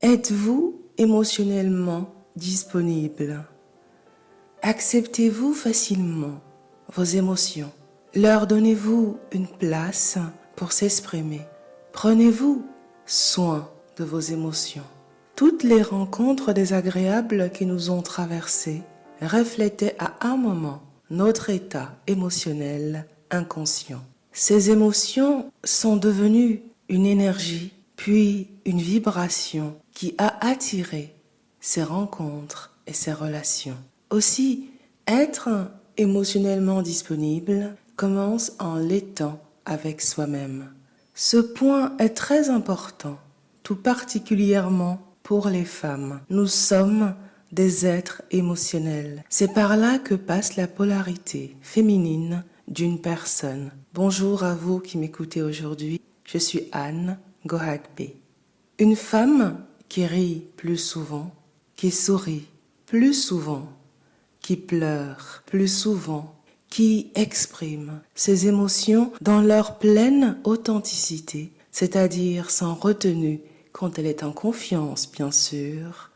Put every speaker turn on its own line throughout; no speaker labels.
Êtes-vous émotionnellement disponible? Acceptez-vous facilement vos émotions? Leur donnez-vous une place pour s'exprimer? Prenez-vous soin de vos émotions? Toutes les rencontres désagréables qui nous ont traversées reflétaient à un moment notre état émotionnel inconscient. Ces émotions sont devenues une énergie, puis une vibration qui a attiré ces rencontres et ces relations. Aussi, être émotionnellement disponible commence en l'étant avec soi-même. Ce point est très important, tout particulièrement pour les femmes. Nous sommes des êtres émotionnels. C'est par là que passe la polarité féminine d'une personne. Bonjour à vous qui m'écoutez aujourd'hui, je suis Anne Gohagbe. Une femme qui rit plus souvent, qui sourit plus souvent, qui pleure plus souvent, qui exprime ses émotions dans leur pleine authenticité, c'est-à-dire sans retenue quand elle est en confiance, bien sûr,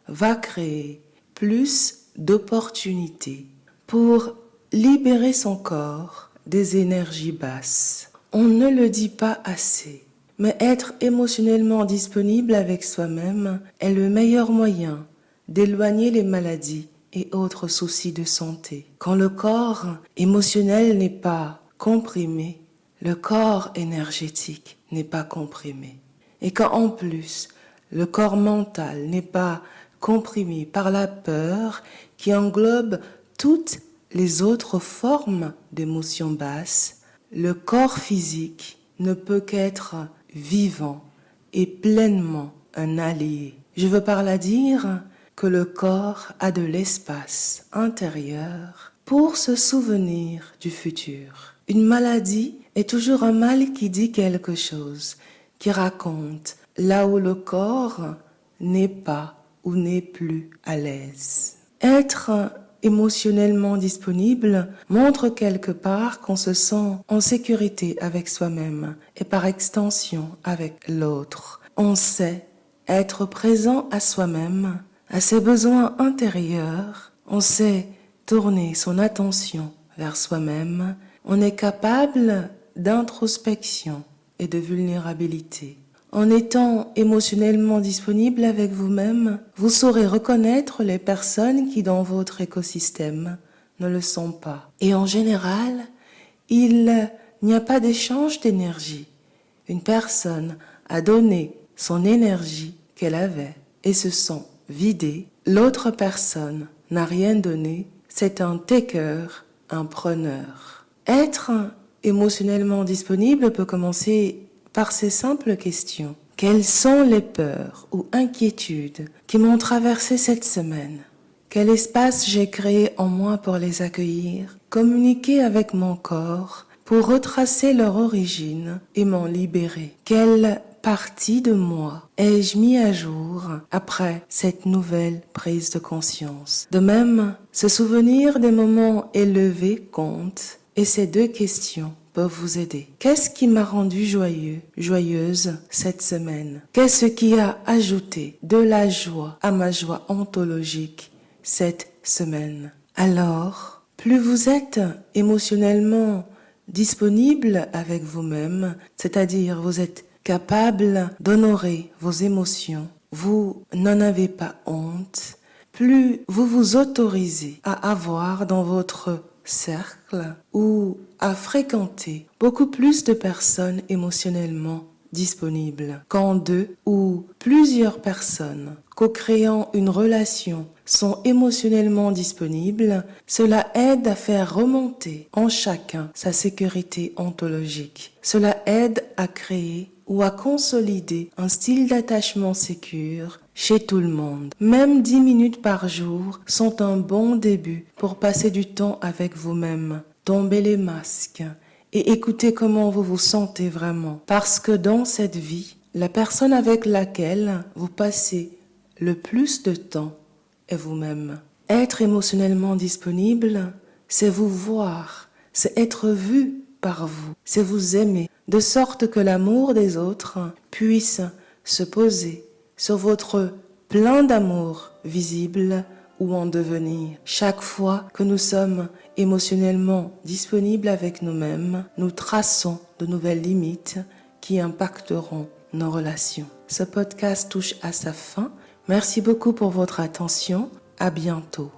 va créer plus d'opportunités pour libérer son corps des énergies basses. On ne le dit pas assez, mais être émotionnellement disponible avec soi-même est le meilleur moyen d'éloigner les maladies et autres soucis de santé. Quand le corps émotionnel n'est pas comprimé, le corps énergétique n'est pas comprimé. Et quand en plus, le corps mental n'est pas comprimé par la peur qui englobe toutes les autres formes d'émotions basses, le corps physique ne peut qu'être vivant et pleinement un allié. Je veux par là dire que le corps a de l'espace intérieur pour se souvenir du futur. Une maladie est toujours un mal qui dit quelque chose, qui raconte là où le corps n'est pas ou n'est plus à l'aise. Être émotionnellement disponible montre quelque part qu'on se sent en sécurité avec soi-même et par extension avec l'autre. On sait être présent à soi-même, à ses besoins intérieurs, on sait tourner son attention vers soi-même, on est capable d'introspection et de vulnérabilité. En étant émotionnellement disponible avec vous-même, vous saurez reconnaître les personnes qui dans votre écosystème ne le sont pas. Et en général, il n'y a pas d'échange d'énergie. Une personne a donné son énergie qu'elle avait et se sent vidée. L'autre personne n'a rien donné. C'est un taker, un preneur. Être émotionnellement disponible peut commencer par ces simples questions. Quelles sont les peurs ou inquiétudes qui m'ont traversé cette semaine? Quel espace j'ai créé en moi pour les accueillir? Communiquer avec mon corps pour retracer leur origine et m'en libérer. Quelle partie de moi ai-je mis à jour après cette nouvelle prise de conscience? De même, se souvenir des moments élevés compte et ces deux questions peuvent vous aider. Qu'est-ce qui m'a rendu joyeux, joyeuse cette semaine? Qu'est-ce qui a ajouté de la joie à ma joie ontologique cette semaine? Alors, plus vous êtes émotionnellement disponible avec vous-même, c'est-à-dire vous êtes capable d'honorer vos émotions, vous n'en avez pas honte, plus vous vous autorisez à avoir dans votre cercle ou à fréquenter beaucoup plus de personnes émotionnellement disponibles. Quand deux ou plusieurs personnes co-créant une relation sont émotionnellement disponibles, cela aide à faire remonter en chacun sa sécurité ontologique. Cela aide à créer ou à consolider un style d'attachement sécure chez tout le monde. Même 10 minutes par jour sont un bon début pour passer du temps avec vous-même, tomber les masques et écouter comment vous vous sentez vraiment. Parce que dans cette vie, la personne avec laquelle vous passez le plus de temps est vous-même. Être émotionnellement disponible, c'est vous voir, c'est être vu par vous, c'est vous aimer, de sorte que l'amour des autres puisse se poser sur votre plein d'amour visible ou en devenir. Chaque fois que nous sommes émotionnellement disponibles avec nous-mêmes, nous traçons de nouvelles limites qui impacteront nos relations. Ce podcast touche à sa fin. Merci beaucoup pour votre attention. À bientôt.